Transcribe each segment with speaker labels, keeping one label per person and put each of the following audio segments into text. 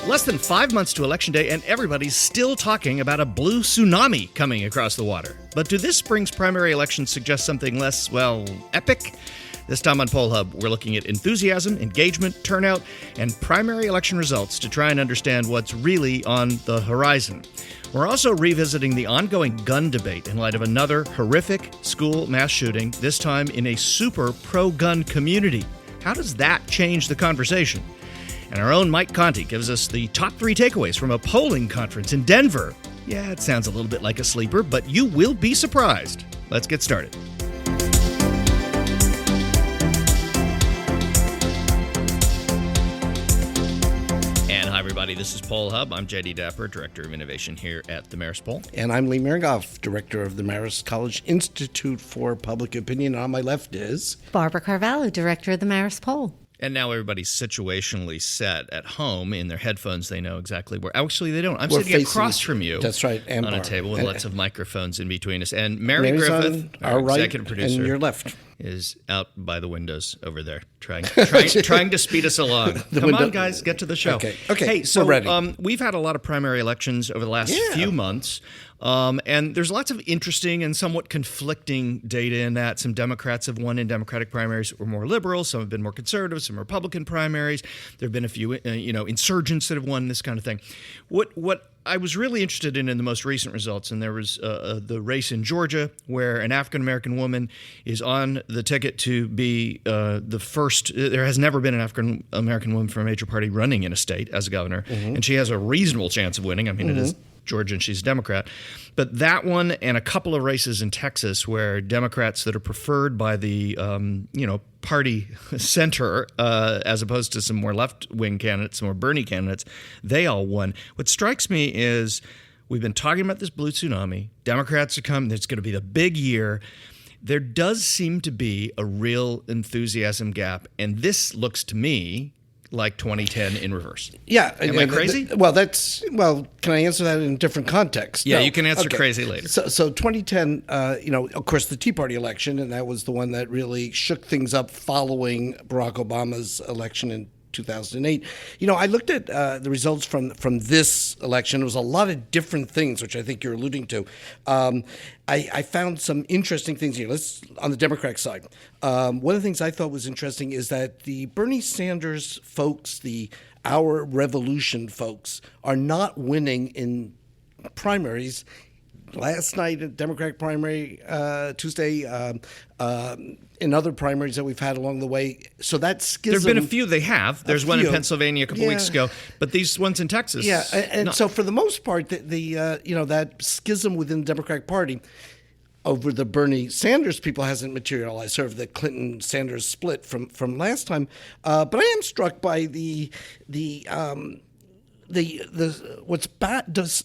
Speaker 1: Less than 5 months to Election Day, and everybody's still talking about a blue tsunami coming across the water. But do this spring's primary elections suggest something less, well, epic? This time on Poll Hub, we're looking at enthusiasm, engagement, turnout, and primary election results to try and understand what's really on the horizon. We're also revisiting the ongoing gun debate in light of another horrific school mass shooting, this time in a super pro-gun community. How does that change the conversation? And our own Mike Conti gives us the top 3 takeaways from a polling conference in Denver. Yeah, it sounds a little bit like a sleeper, but you will be surprised. Let's get started. And hi, everybody. This is Poll Hub. I'm J.D. Dapper, Director of Innovation here at the Marist Poll.
Speaker 2: And I'm Lee Miringoff, Director of the Marist College Institute for Public Opinion. On my left is
Speaker 3: Barbara Carvalho, Director of the Marist Poll.
Speaker 1: And now everybody's situationally set at home in their headphones. They know exactly where. Actually, they don't. I'm
Speaker 2: We're
Speaker 1: sitting across from you.
Speaker 2: That's right. And
Speaker 1: on a table with lots of microphones in between us. And Mary
Speaker 2: Mary's
Speaker 1: Griffith,
Speaker 2: our right,
Speaker 1: executive producer,
Speaker 2: and your left,
Speaker 1: is out by the windows over there trying to speed us along. Come on, guys, get to the show.
Speaker 2: Okay.
Speaker 1: Hey, so
Speaker 2: we're ready.
Speaker 1: We've had a lot of primary elections over the last few months. And there's lots of interesting and somewhat conflicting data in that. Some Democrats have won in Democratic primaries that were more liberal. Some have been more conservative. Some Republican primaries. There have been a few, insurgents that have won, this kind of thing. What I was really interested in the most recent results, and there was the race in Georgia where an African-American woman is on the ticket to be the first. There has never been an African-American woman from a major party running in a state as a governor, and she has a reasonable chance of winning. I mean, it is Georgia, and she's a Democrat. But that one and a couple of races in Texas where Democrats that are preferred by the, party center, as opposed to some more left-wing candidates, some more Bernie candidates, they all won. What strikes me is we've been talking about this blue tsunami. Democrats are coming. It's going to be the big year. There does seem to be a real enthusiasm gap, and this looks to me like 2010 in reverse.
Speaker 2: Yeah.
Speaker 1: Am I crazy?
Speaker 2: Can I answer that in a different context?
Speaker 1: Yeah,
Speaker 2: No.
Speaker 1: you can answer crazy later.
Speaker 2: So 2010, of course, the Tea Party election, and that was the one that really shook things up following Barack Obama's election in 2008. I looked at the results from this election. There was a lot of different things, which I think you're alluding to. I found some interesting things here. Let's on the Democratic side. One of the things I thought was interesting is that the Bernie Sanders folks, the Our Revolution folks, are not winning in primaries. Last night, a Democratic primary, Tuesday, in other primaries that we've had along the way. So that schism.
Speaker 1: There have been a few they have. There's one in Pennsylvania a couple weeks ago, but these ones in Texas.
Speaker 2: Yeah, and so for the most part, that schism within the Democratic Party over the Bernie Sanders people hasn't materialized, sort of the Clinton-Sanders split from last time. But I am struck by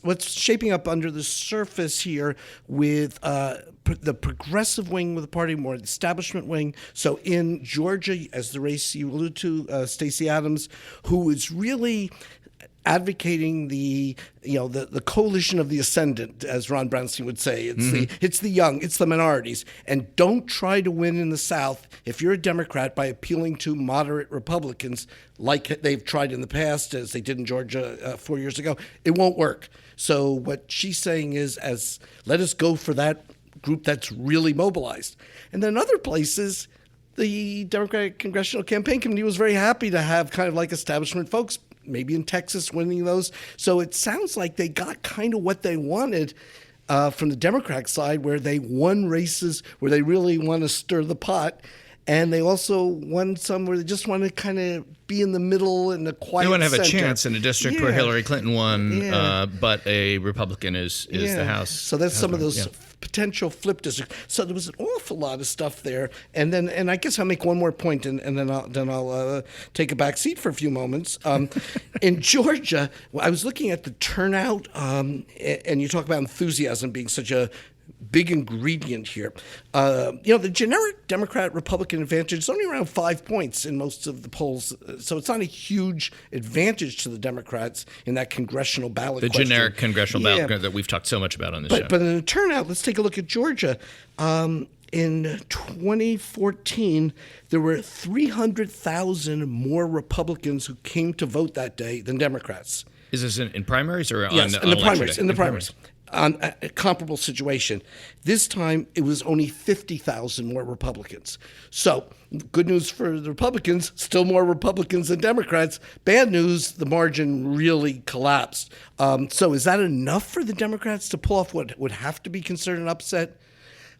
Speaker 2: what's shaping up under the surface here with the progressive wing of the party, more the establishment wing. So in Georgia, as the race you allude to, Stacey Abrams, who is really advocating the coalition of the ascendant, as Ron Brownstein would say. It's the young, it's the minorities, and don't try to win in the South if you're a Democrat by appealing to moderate Republicans like they've tried in the past, as they did in Georgia 4 years ago. It won't work. So what she's saying is, let us go for that group that's really mobilized. And then other places, the Democratic Congressional Campaign Committee was very happy to have kind of like establishment folks, maybe in Texas, winning those. So it sounds like they got kind of what they wanted from the Democratic side, where they won races where they really want to stir the pot. And they also won some where they just want to kind of be in the middle in the quiet center.
Speaker 1: They want to have a chance in a district where Hillary Clinton won, but a Republican is the House.
Speaker 2: So that's some of those potential flip districts. So there was an awful lot of stuff there. And I guess I'll make one more point, and then I'll take a back seat for a few moments. In Georgia, I was looking at the turnout, and you talk about enthusiasm being such a big ingredient here. The generic Democrat-Republican advantage is only around 5 points in most of the polls, so it's not a huge advantage to the Democrats in that congressional ballot question.
Speaker 1: The generic congressional ballot that we've talked so much about on this show.
Speaker 2: But in the turnout, let's take a look at Georgia. in 2014, there were 300,000 more Republicans who came to vote that day than Democrats.
Speaker 1: Is this in primaries or
Speaker 2: Yes,
Speaker 1: on
Speaker 2: in the
Speaker 1: election
Speaker 2: primaries.
Speaker 1: day?
Speaker 2: In the primaries. On a comparable situation. This time, it was only 50,000 more Republicans. So, good news for the Republicans, still more Republicans than Democrats. Bad news, the margin really collapsed. So is that enough for the Democrats to pull off what would have to be considered an upset?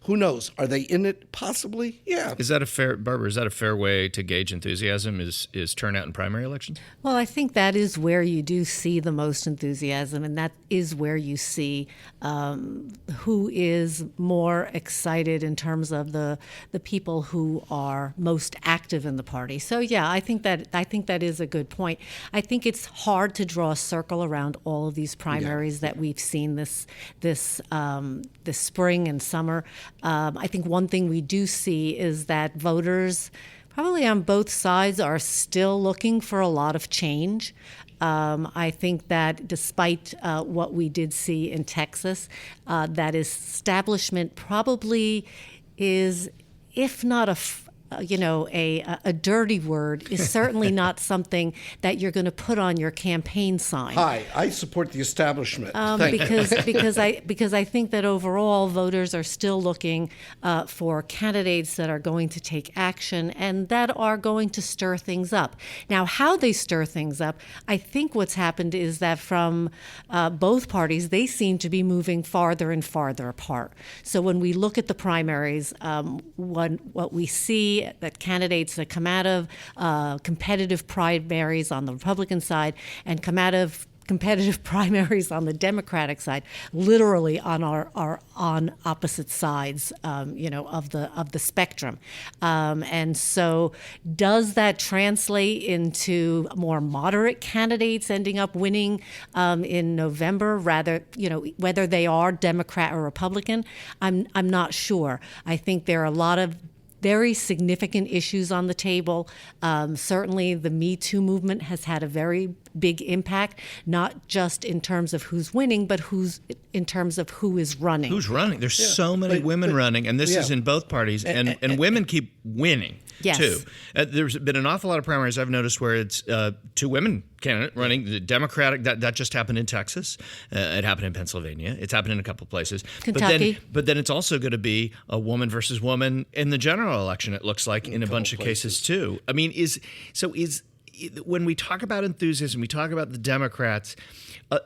Speaker 2: Who knows? Are they in it? Possibly. Yeah.
Speaker 1: Is that a fair, Barbara? Is that a fair way to gauge enthusiasm? Is turnout in primary elections?
Speaker 3: Well, I think that is where you do see the most enthusiasm, and that is where you see who is more excited in terms of the people who are most active in the party. So, yeah, I think that is a good point. I think it's hard to draw a circle around all of these primaries that we've seen this spring and summer. I think one thing we do see is that voters, probably on both sides, are still looking for a lot of change. I think that despite what we did see in Texas, that establishment probably is, if not a dirty word, is certainly not something that you're going to put on your campaign sign.
Speaker 2: Hi, I support the establishment.
Speaker 3: Because I think that overall voters are still looking for candidates that are going to take action and that are going to stir things up. Now, how they stir things up, I think what's happened is that from both parties, they seem to be moving farther and farther apart. So when we look at the primaries, what we see that candidates that come out of competitive primaries on the Republican side and come out of competitive primaries on the Democratic side, literally on our on opposite sides, of the spectrum. And so, does that translate into more moderate candidates ending up winning in November? Rather, whether they are Democrat or Republican, I'm not sure. I think there are a lot of very significant issues on the table. Certainly, the Me Too movement has had a very big impact, not just in terms of who's winning, but in terms of who is running.
Speaker 1: Who's running? There's so many women running, and this is in both parties, and women keep winning.
Speaker 3: Yes.
Speaker 1: Too. There's been an awful lot of primaries I've noticed where it's two women candidate running. The Democratic, that just happened in Texas. It happened in Pennsylvania. It's happened in a couple of places.
Speaker 3: Kentucky.
Speaker 1: But then it's also going to be a woman versus woman in the general election, it looks like, in a bunch of cases too. I mean, when we talk about enthusiasm, we talk about the Democrats,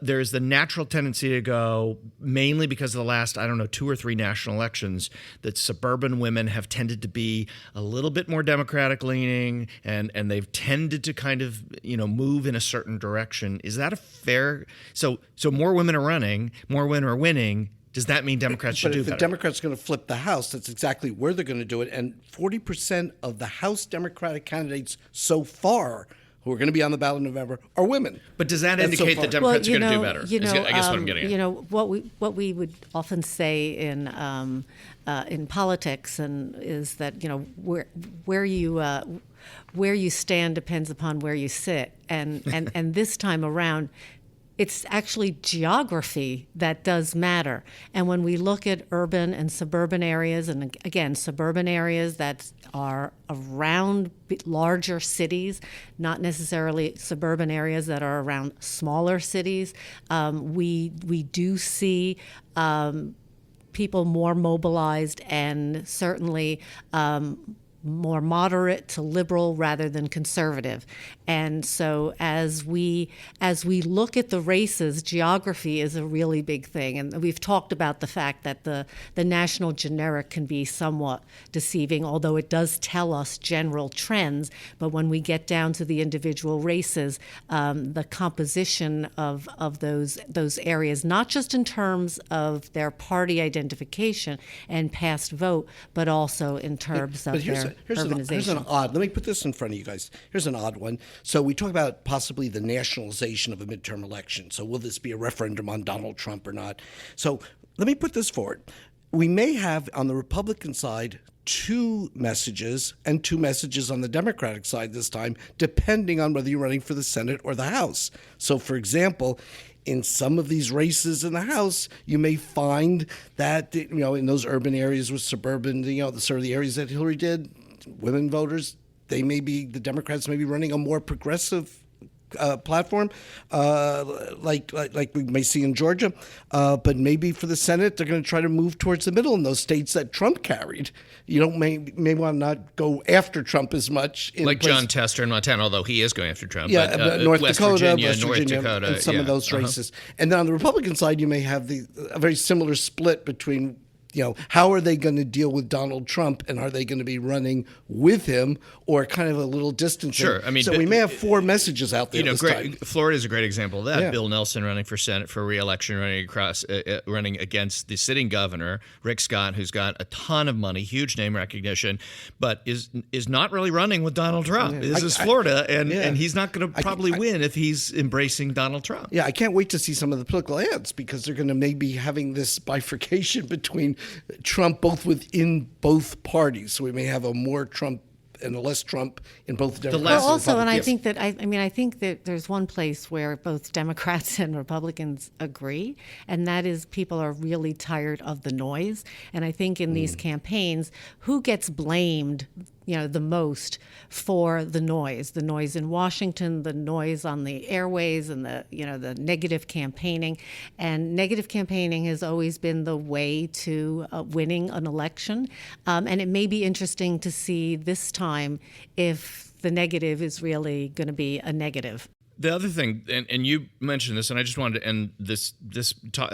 Speaker 1: there's the natural tendency to go, mainly because of the last, 2 or 3 national elections, that suburban women have tended to be a little bit more Democratic leaning, and they've tended to kind of, move in a certain direction. Is that a fair? So more women are running, more women are winning. Does that mean Democrats should do better?
Speaker 2: But if the Democrats are going to flip the House, that's exactly where they're going to do it. And 40% of the House Democratic candidates so far who are going to be on the ballot in November are women.
Speaker 1: But does that indicate that Democrats are going to do better? I guess what I'm getting at.
Speaker 3: What we would often say in politics is that where you stand depends upon where you sit, and this time around, it's actually geography that does matter. And when we look at urban and suburban areas, and again, suburban areas that are around larger cities, not necessarily suburban areas that are around smaller cities, we do see people more mobilized and certainly more moderate to liberal rather than conservative. And so as we look at the races, geography is a really big thing. And we've talked about the fact that the national generic can be somewhat deceiving, although it does tell us general trends. But when we get down to the individual races, the composition of those areas, not just in terms of their party identification and past vote, but also in terms of their urbanization.
Speaker 2: Here's an odd, let me put this in front of you guys. Here's an odd one. So we talk about possibly the nationalization of a midterm election. So will this be a referendum on Donald Trump or not? So let me put this forward. we may have on the Republican side two messages and two messages on the Democratic side this time, depending on whether you're running for the Senate or the House. So, for example, in some of these races in the House, you may find that, in those urban areas with suburban, the sort of the areas that Hillary did, women voters, the Democrats may be running a more progressive platform, like we may see in Georgia, but maybe for the Senate they're going to try to move towards the middle in those states that Trump carried. May want to not go after Trump as much.
Speaker 1: Like John Tester in Montana, although he is going after Trump.
Speaker 2: Yeah,
Speaker 1: but,
Speaker 2: North
Speaker 1: West
Speaker 2: Dakota,
Speaker 1: Virginia,
Speaker 2: and some of those races. And then on the Republican side, you may have a very similar split between, how are they going to deal with Donald Trump, and are they going to be running with him or kind of a little distance?
Speaker 1: Sure.
Speaker 2: So we may have four messages out there this time.
Speaker 1: Florida is a great example of that.
Speaker 2: Yeah.
Speaker 1: Bill Nelson running for Senate for re-election, running against the sitting governor, Rick Scott, who's got a ton of money, huge name recognition, but is not really running with Donald Trump. Yeah. This is Florida, and he's not going to probably win if he's embracing Donald Trump.
Speaker 2: Yeah, I can't wait to see some of the political ads, because they're going to maybe having this bifurcation between Trump both within both parties. So we may have a more Trump and a less Trump in both Democrats.
Speaker 3: Well, also, and I think that I think that there's one place where both Democrats and Republicans agree, and that is people are really tired of the noise. And I think in these campaigns, who gets blamed, the most for the noise in Washington, the noise on the airways, and the negative campaigning. And negative campaigning has always been the way to winning an election. And it may be interesting to see this time if the negative is really going to be a negative.
Speaker 1: The other thing, and you mentioned this, and I just wanted to end this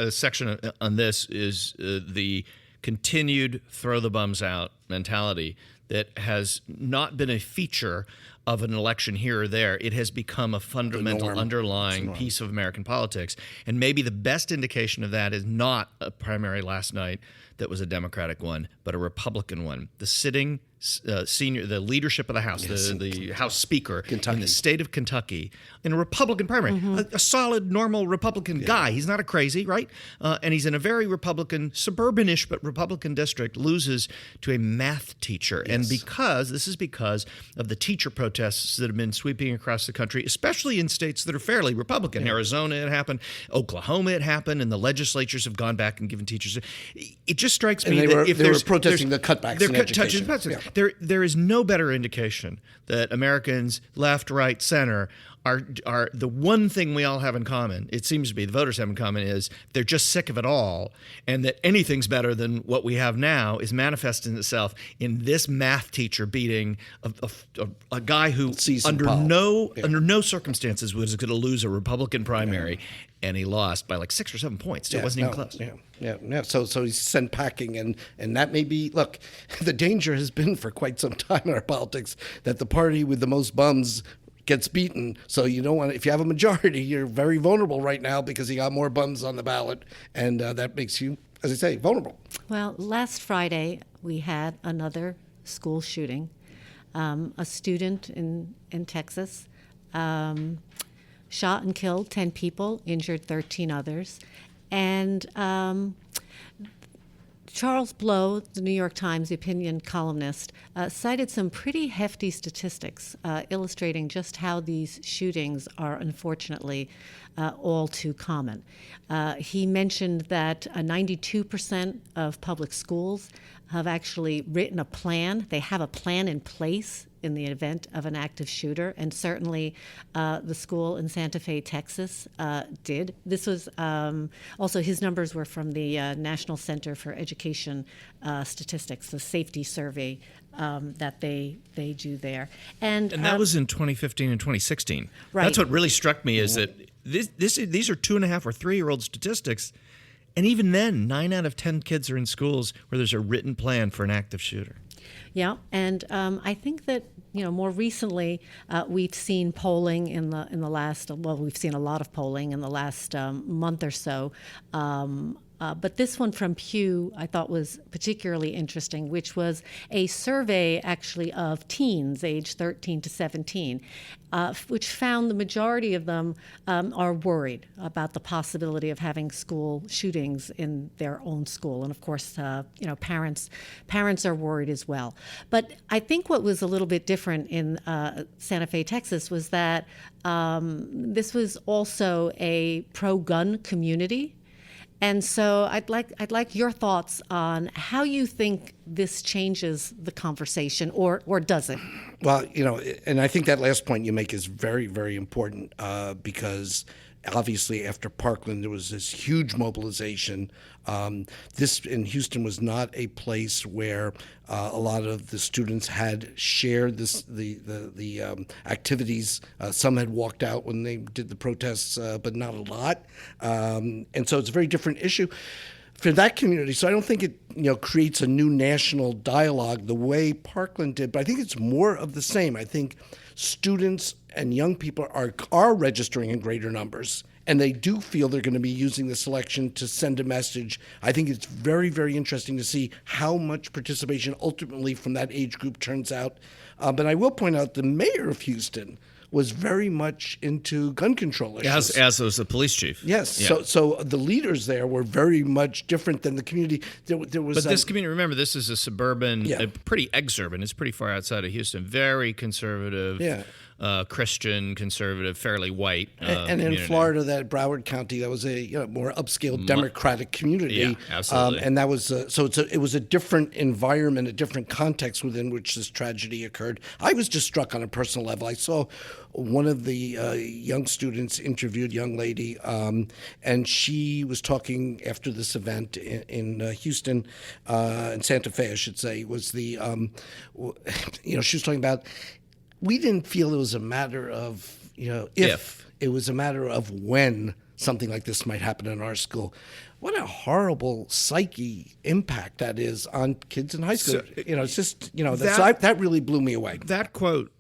Speaker 1: section on this, is the continued throw the bums out mentality that has not been a feature of an election here or there. It has become a fundamental underlying piece of American politics. And maybe the best indication of that is not a primary last night that was a Democratic one, but a Republican one. The sitting the leadership of the House, the House Speaker in the state of Kentucky, in a Republican primary, a solid, normal Republican guy. He's not a crazy, right? And he's in a very Republican, suburban-ish, but Republican district, loses to a math teacher. Yes. And because of the teacher protests that have been sweeping across the country, especially in states that are fairly Republican. Yeah. Arizona, it happened. Oklahoma, it happened. And the legislatures have gone back and given teachers. It just strikes me that if
Speaker 2: they were protesting the cutbacks in education.
Speaker 1: There is no better indication that Americans, left, right, center, are the one thing we all have in common, it seems to be the voters have in common, is they're just sick of it all, and that anything's better than what we have now is manifesting itself in this math teacher beating a guy who under no circumstances was going to lose a Republican primary, and he lost by like 6 or 7 points. It wasn't even close.
Speaker 2: Yeah. So he's sent packing, and that may be, look, the danger has been for quite some time in our politics that the party with the most bums gets beaten. So you don't want to, if you have a majority, you're very vulnerable right now because you got more bums on the ballot, and that makes you, as I say, vulnerable.
Speaker 3: Well, last Friday we had another school shooting. A student in Texas shot and killed 10 people, injured 13 others. And Charles Blow, the New York Times, the opinion columnist, cited some pretty hefty statistics illustrating just how these shootings are unfortunately all too common. He mentioned that 92% of public schools have actually written a plan. They have a plan in place in the event of an active shooter, and certainly the school in Santa Fe, Texas, did. This was also, his numbers were from the National Center for Education Statistics, the safety survey that they do there. And
Speaker 1: that was in 2015 and 2016.
Speaker 3: Right.
Speaker 1: That's what really struck me, is that these are 2.5 or 3-year-old statistics, and even then, 9 out of 10 kids are in schools where there's a written plan for an active shooter.
Speaker 3: Yeah, and I think that more recently we've seen polling in the last, we've seen a lot of polling in the last month or so But this one from Pew I thought was particularly interesting, which was a survey actually of teens aged 13 to 17, which found the majority of them are worried about the possibility of having school shootings in their own school. And of course, parents are worried as well. But I think what was a little bit different in Santa Fe, Texas, was that this was also a pro-gun community. And so I'd like your thoughts on how you think this changes the conversation, or does it?
Speaker 2: Well, and I think that last point you make is very, very important because obviously after Parkland there was this huge mobilization. This in Houston was not a place where a lot of the students had shared the activities. Some had walked out when they did the protests, but not a lot. And so it's a very different issue for that community. So I don't think it creates a new national dialogue the way Parkland did, but I think it's more of the same. I think students and young people are registering in greater numbers, and they do feel they're going to be using this election to send a message. I think it's very, very interesting to see how much participation ultimately from that age group turns out. But I will point out the mayor of Houston was very much into gun control issues.
Speaker 1: As was the police chief.
Speaker 2: Yes.
Speaker 1: Yeah.
Speaker 2: So the leaders there were very much different than the community. There was.
Speaker 1: But this community, remember, this is a suburban,
Speaker 2: Yeah.
Speaker 1: pretty exurban. It's pretty far outside of Houston. Very conservative.
Speaker 2: Yeah.
Speaker 1: Christian, conservative, fairly white.
Speaker 2: And in
Speaker 1: community.
Speaker 2: Florida, that Broward County, that was a more upscale Democratic community.
Speaker 1: Yeah, absolutely.
Speaker 2: And that was it was a different environment, a different context within which this tragedy occurred. I was just struck on a personal level. I saw one of the young students interviewed, young lady, and she was talking after this event in Houston, in Santa Fe, I should say, was the, she was talking about. We didn't feel it was a matter of, if. It was a matter of when something like this might happen in our school. What a horrible psyche impact that is on kids in high school.
Speaker 1: So,
Speaker 2: it's just, that really blew me away.
Speaker 1: That quote,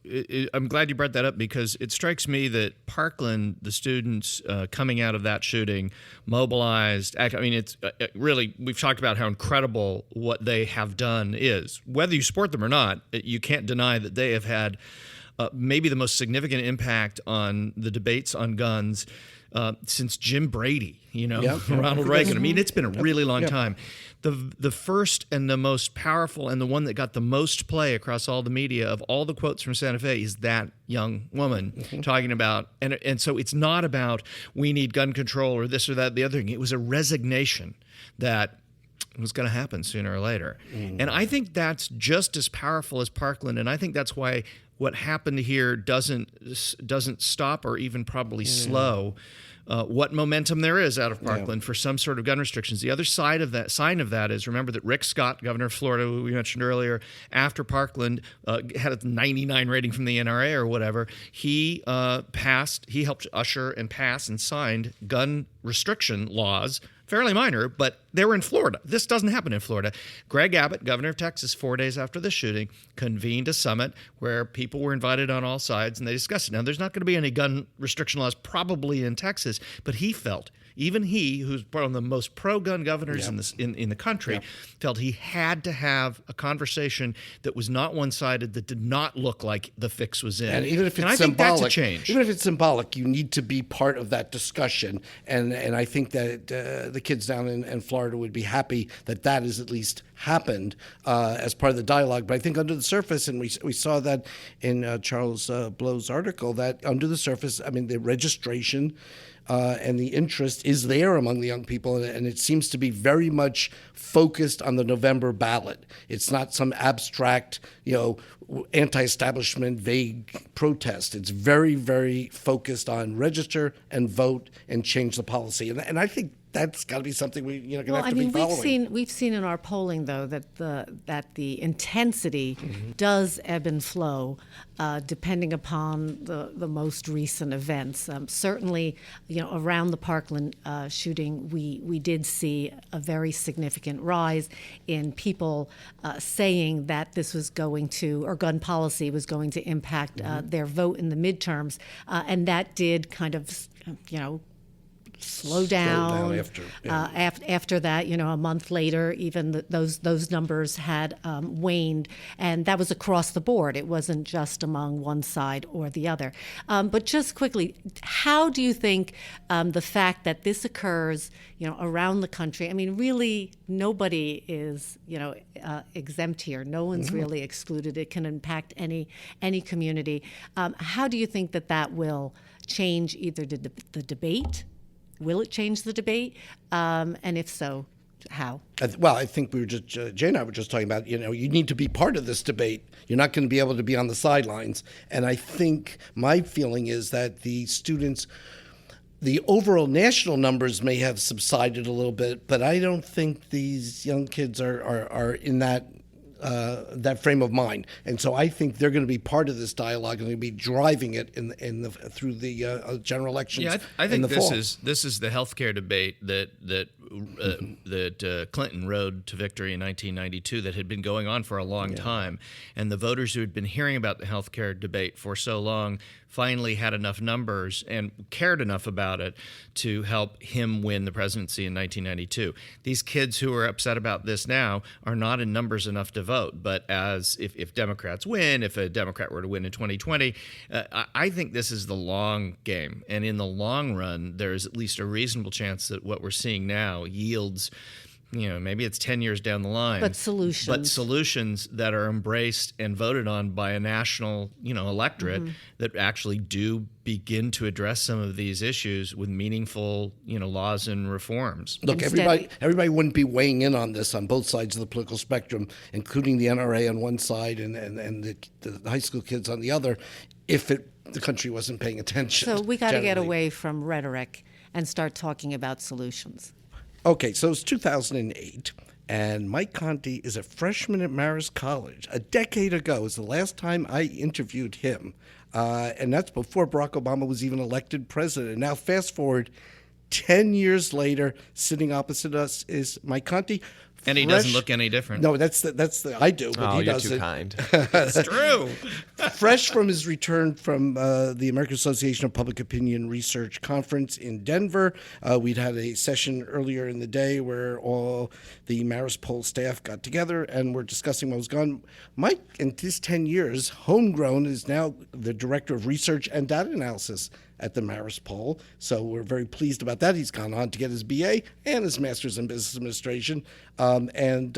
Speaker 1: I'm glad you brought that up because it strikes me that Parkland, the students coming out of that shooting, mobilized. I mean, it's really, we've talked about how incredible what they have done is. Whether you support them or not, you can't deny that they have had maybe the most significant impact on the debates on guns since Jim Brady, Ronald Reagan. I mean, it's been a really long time. The first and the most powerful and the one that got the most play across all the media of all the quotes from Santa Fe is that young woman talking about, and so it's not about we need gun control or this or that, the other thing. It was a resignation that was going to happen sooner or later. And I think that's just as powerful as Parkland, and I think that's why what happened here doesn't stop or even probably slow what momentum there is out of Parkland for some sort of gun restrictions. The other sign of that is, remember that Rick Scott, governor of Florida, who we mentioned earlier, after Parkland had a 99 rating from the NRA or whatever, he helped usher and pass and signed gun restriction laws, fairly minor, but they were in Florida. This doesn't happen in Florida. Greg Abbott, governor of Texas, 4 days after the shooting, convened a summit where people were invited on all sides, and they discussed it. Now, there's not going to be any gun restriction laws probably in Texas, but he felt, even he, who's one of the most pro-gun governors in the country, felt he had to have a conversation that was not one-sided, that did not look like the fix was in.
Speaker 2: And even if it's
Speaker 1: I think that's a change.
Speaker 2: Even if it's symbolic, you need to be part of that discussion. And I think that the kids down in Florida would be happy that has at least happened as part of the dialogue. But I think under the surface, and we saw that in Charles Blow's article, that under the surface, I mean, the registration and the interest is there among the young people, and it seems to be very much focused on the November ballot. It's not some abstract, anti-establishment, vague protest. It's very, very focused on register and vote and change the policy. And I think that's got to be something we going to have to be following.
Speaker 3: We've seen in our polling though that the intensity does ebb and flow depending upon the most recent events. Certainly, around the Parkland shooting, we did see a very significant rise in people saying that this was going to, or gun policy was going to impact their vote in the midterms, and that did kind of, slow down.
Speaker 2: After
Speaker 3: that, a month later, even those numbers had waned, and that was across the board. It wasn't just among one side or the other. But just quickly, how do you think the fact that this occurs, around the country? I mean, really, nobody is, exempt here. No one's really excluded. It can impact any community. How do you think that will change either the debate? Will it change the debate? And if so, how?
Speaker 2: Well, I think we were just, Jay and I were just talking about, you need to be part of this debate. You're not going to be able to be on the sidelines. And I think my feeling is that the students, the overall national numbers may have subsided a little bit, but I don't think these young kids are in that frame of mind, and so I think they're going to be part of this dialogue and going to be driving it through the general elections.
Speaker 1: Yeah, I think
Speaker 2: this
Speaker 1: is the healthcare debate that Clinton rode to victory in 1992 that had been going on for a long time, and the voters who had been hearing about the healthcare debate for so long finally had enough numbers and cared enough about it to help him win the presidency in 1992. These kids who are upset about this now are not in numbers enough to vote, but if Democrats win, if a Democrat were to win in 2020, I think this is the long game. And in the long run, there's at least a reasonable chance that what we're seeing now yields, maybe it's 10 years down the line.
Speaker 3: But solutions
Speaker 1: that are embraced and voted on by a national, electorate that actually do begin to address some of these issues with meaningful, laws and reforms.
Speaker 2: Look, everybody wouldn't be weighing in on this on both sides of the political spectrum, including the NRA on one side and the high school kids on the other, if the country wasn't paying attention.
Speaker 3: So we got to get away from rhetoric and start talking about solutions.
Speaker 2: Okay, so it's 2008, and Mike Conti is a freshman at Marist College. A decade ago is the last time I interviewed him, and that's before Barack Obama was even elected president. Now, fast forward 10 years later, sitting opposite us is Mike Conti.
Speaker 1: And he doesn't look any different.
Speaker 2: No, that's I do, but he doesn't.
Speaker 4: You're too kind.
Speaker 1: It's true.
Speaker 2: Fresh from his return from the American Association of Public Opinion Research Conference in Denver, we'd had a session earlier in the day where all the Marist poll staff got together and were discussing what was going on. Mike, in his 10 years, homegrown, is now the director of research and data analysis at the Marist poll. So we're very pleased about that. He's gone on to get his BA and his master's in business administration. And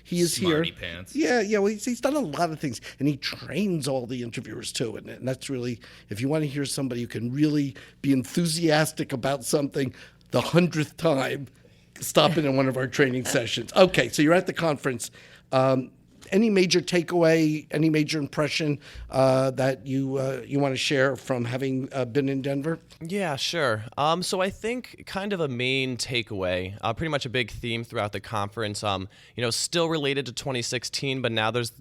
Speaker 2: he is
Speaker 1: Smarty
Speaker 2: here.
Speaker 1: Pants.
Speaker 2: Yeah. Well, he's done a lot of things, and he trains all the interviewers too. And that's really, if you want to hear somebody who can really be enthusiastic about something the 100th time, stop in one of our training sessions. Okay, so you're at the conference. Any major takeaway, any major impression that you want to share from having been in Denver?
Speaker 4: Yeah, sure. So I think kind of a main takeaway, pretty much a big theme throughout the conference, still related to 2016, but now there's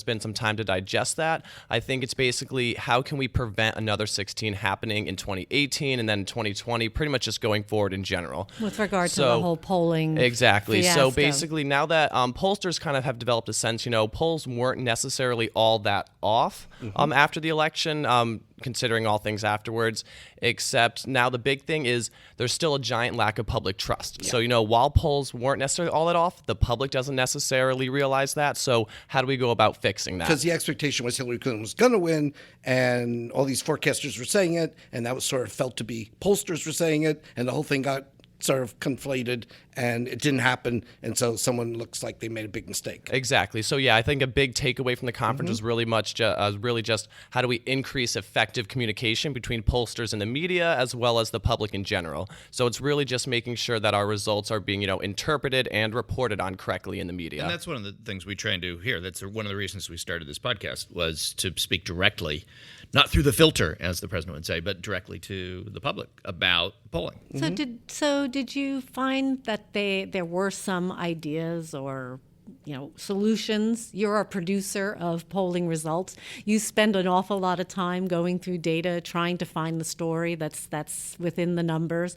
Speaker 4: been some time to digest that. I think it's basically how can we prevent another 16 happening in 2018 and then 2020, pretty much just going forward in general.
Speaker 3: With regard to the whole polling
Speaker 4: Exactly.
Speaker 3: fiasco.
Speaker 4: So basically now that pollsters kind of have developed a sense, polls weren't necessarily all that off after the election, considering all things afterwards, except now the big thing is there's still a giant lack of public trust. Yeah. So, while polls weren't necessarily all that off, the public doesn't necessarily realize that. So how do we go about fixing that?
Speaker 2: Because the expectation was Hillary Clinton was going to win, and all these forecasters were saying it, and that was sort of felt to be pollsters were saying it, and the whole thing got sort of conflated, and it didn't happen, and so someone looks like they made a big mistake.
Speaker 4: Exactly. So yeah, I think a big takeaway from the conference was really just how do we increase effective communication between pollsters and the media as well as the public in general. So it's really just making sure that our results are being interpreted and reported on correctly in the media.
Speaker 1: And that's one of the things we try and do here. That's one of the reasons we started this podcast, was to speak directly, not through the filter, as the president would say, but directly to the public about polling.
Speaker 3: So did you find that there were some ideas or solutions. You're a producer of polling results. You spend an awful lot of time going through data, trying to find the story that's within the numbers.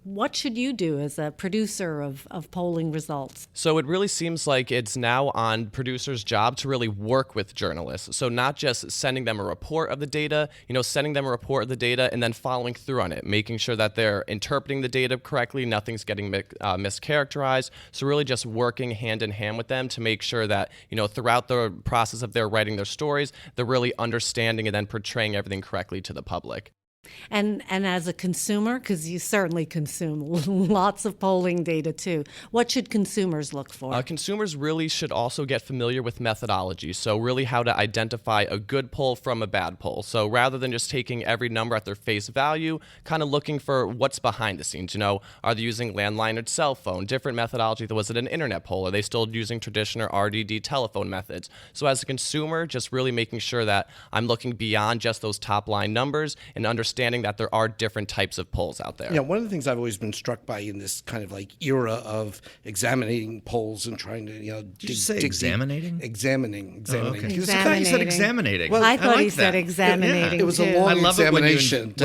Speaker 3: What should you do as a producer of polling results?
Speaker 4: So it really seems like it's now on producers' job to really work with journalists. So not just sending them a report of the data, sending them a report of the data and then following through on it, making sure that they're interpreting the data correctly, nothing's getting mischaracterized. So really just working hand in hand with them to make sure that, throughout the process of their writing their stories, they're really understanding and then portraying everything correctly to the public.
Speaker 3: And as a consumer, because you certainly consume lots of polling data too, what should consumers look for?
Speaker 4: Consumers really should also get familiar with methodology. So really how to identify a good poll from a bad poll. So rather than just taking every number at their face value, kind of looking for what's behind the scenes. Are they using landline or cell phone? Different methodology. Was it an internet poll? Are they still using traditional RDD telephone methods? So as a consumer, just really making sure that I'm looking beyond just those top line numbers and understanding that there are different types of polls out there.
Speaker 2: Yeah, one of the things I've always been struck by in this kind of era of examining polls and trying to,
Speaker 1: Did you say examining?
Speaker 2: Examining.
Speaker 1: Oh, okay. I thought you said examinating.
Speaker 3: Well, I thought he
Speaker 1: like
Speaker 3: said
Speaker 1: that.
Speaker 2: It
Speaker 3: examining.
Speaker 2: was
Speaker 3: too.
Speaker 2: a long
Speaker 1: I love
Speaker 2: examination.
Speaker 1: it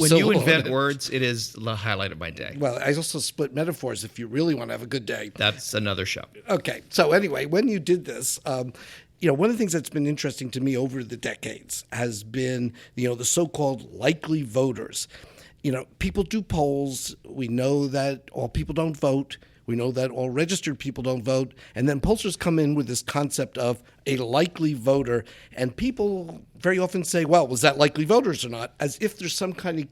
Speaker 1: when
Speaker 2: you
Speaker 1: you invent words. It is the highlight of my day.
Speaker 2: Well, I also split metaphors if you really want to have a good day.
Speaker 1: That's another show.
Speaker 2: Okay. So anyway, when you did this, one of the things that's been interesting to me over the decades has been, the so-called likely voters. People do polls. We know that all people don't vote. We know that all registered people don't vote. And then pollsters come in with this concept of a likely voter. And people very often say, well, was that likely voters or not? As if there's some kind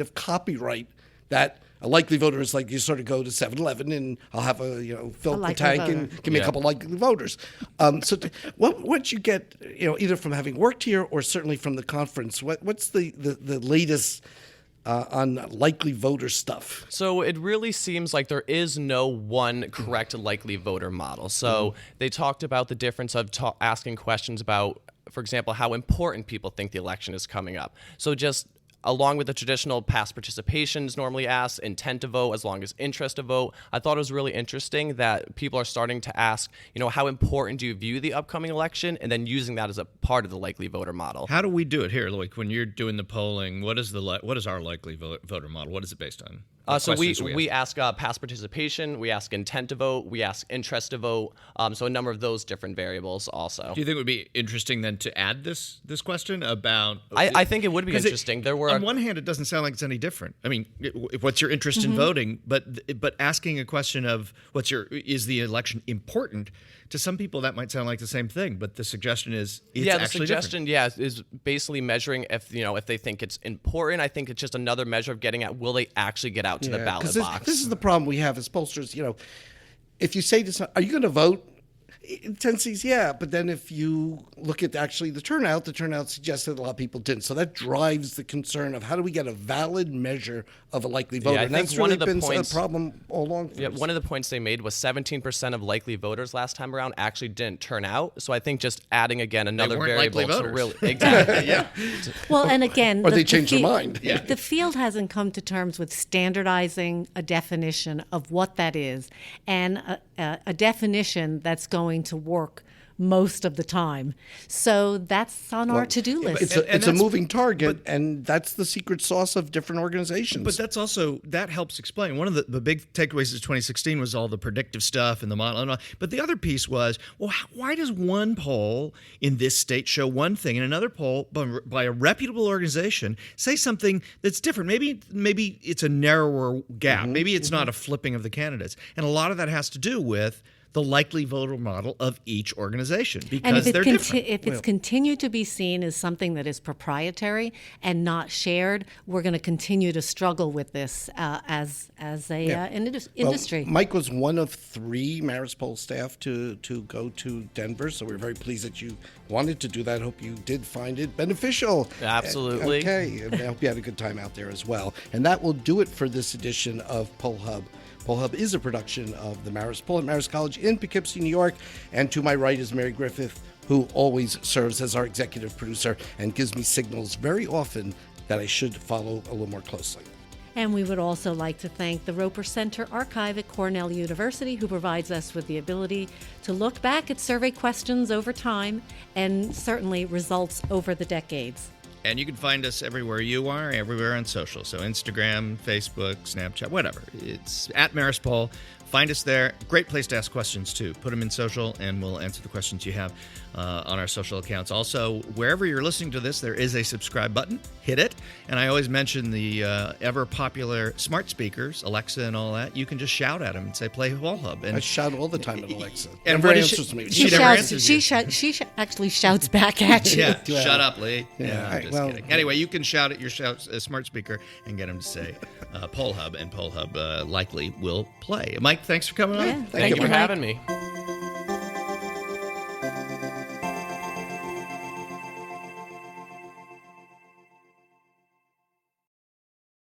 Speaker 2: of copyright that a likely voter is like you sort of go to 7-Eleven and I'll have fill up the tank
Speaker 3: voter.
Speaker 2: and give me a couple likely voters. What you get, either from having worked here or certainly from the conference, what's the latest on likely voter stuff?
Speaker 4: So it really seems like there is no one correct likely voter model. So they talked about the difference of asking questions about, for example, how important people think the election is coming up. So just along with the traditional past participation is normally asked, intent to vote, as long as interest to vote. I thought it was really interesting that people are starting to ask, how important do you view the upcoming election, and then using that as a part of the likely voter model.
Speaker 1: How do we do it here? Like when you're doing the polling, what is our likely voter model? What is it based on?
Speaker 4: So we ask past participation, we ask intent to vote, we ask interest to vote. So a number of those different variables also.
Speaker 1: Do you think it would be interesting then to add this question about?
Speaker 4: I think it would be interesting. There were
Speaker 1: on one hand, it doesn't sound like it's any different. I mean, what's your interest in voting? But asking a question of is the election important? To some people, that might sound like the same thing, but the suggestion is it's actually different.
Speaker 4: Is basically measuring if they think it's important. I think it's just another measure of getting at will they actually get out to the ballot box.
Speaker 2: This is the problem we have as pollsters. If you say to someone, are you going to vote? In tendencies, yeah, but then if you look at actually the turnout suggests that a lot of people didn't. So that drives the concern of how do we get a valid measure of a likely voter.
Speaker 4: I
Speaker 2: and
Speaker 4: think
Speaker 2: that's
Speaker 4: one
Speaker 2: really
Speaker 4: of the
Speaker 2: been
Speaker 4: points,
Speaker 2: a problem all along.
Speaker 4: One of the points they made was 17% of likely voters last time around actually didn't turn out. So I think just adding again another variable to really exactly
Speaker 1: yeah.
Speaker 3: Well, and again,
Speaker 2: or they changed their mind.
Speaker 3: Yeah. The field hasn't come to terms with standardizing a definition of what that is, and a definition that's going to work most of the time. So that's on our to-do list.
Speaker 2: It's a moving target, and that's the secret sauce of different organizations.
Speaker 1: But that helps explain. One of the big takeaways of 2016 was all the predictive stuff and the model and all. But the other piece was, why does one poll in this state show one thing and another poll by a reputable organization say something that's different? Maybe it's a narrower gap. Maybe it's not a flipping of the candidates. And a lot of that has to do with the likely voter model of each organization because they're different.
Speaker 3: If it's continued to be seen as something that is proprietary and not shared, we're going to continue to struggle with this as an industry.
Speaker 2: Well, Mike was one of 3 Marist poll staff to go to Denver, so we're very pleased that you wanted to do that. Hope you did find it beneficial.
Speaker 4: Absolutely.
Speaker 2: Okay, and I hope you had a good time out there as well. And that will do it for this edition of Poll Hub. Poll Hub is a production of the Marist Poll at Marist College in Poughkeepsie, New York. And to my right is Mary Griffith, who always serves as our executive producer and gives me signals very often that I should follow a little more closely.
Speaker 3: And we would also like to thank the Roper Center Archive at Cornell University, who provides us with the ability to look back at survey questions over time and certainly results over the decades.
Speaker 1: And you can find us everywhere you are, everywhere on social. So Instagram, Facebook, Snapchat, whatever. It's at Marist Poll. Find us there. Great place to ask questions, too. Put them in social, and we'll answer the questions you have on our social accounts. Also, wherever you're listening to this, there is a subscribe button. Hit it. And I always mention the ever-popular smart speakers, Alexa and all that. You can just shout at them and say, play Poll Hub. And
Speaker 2: I shout all the time at Alexa.
Speaker 1: And
Speaker 2: Never
Speaker 1: what
Speaker 2: answers
Speaker 1: she,
Speaker 2: me.
Speaker 1: She never answers you.
Speaker 3: She actually shouts back at you.
Speaker 1: Yeah, shut up, Lee. Yeah, I'm just
Speaker 2: well,
Speaker 1: kidding. Anyway, you can shout at your smart speaker and get him to say Poll Hub, and Poll Hub likely will play. Mike, thanks for coming on.
Speaker 3: Yeah,
Speaker 4: Thank you for having me.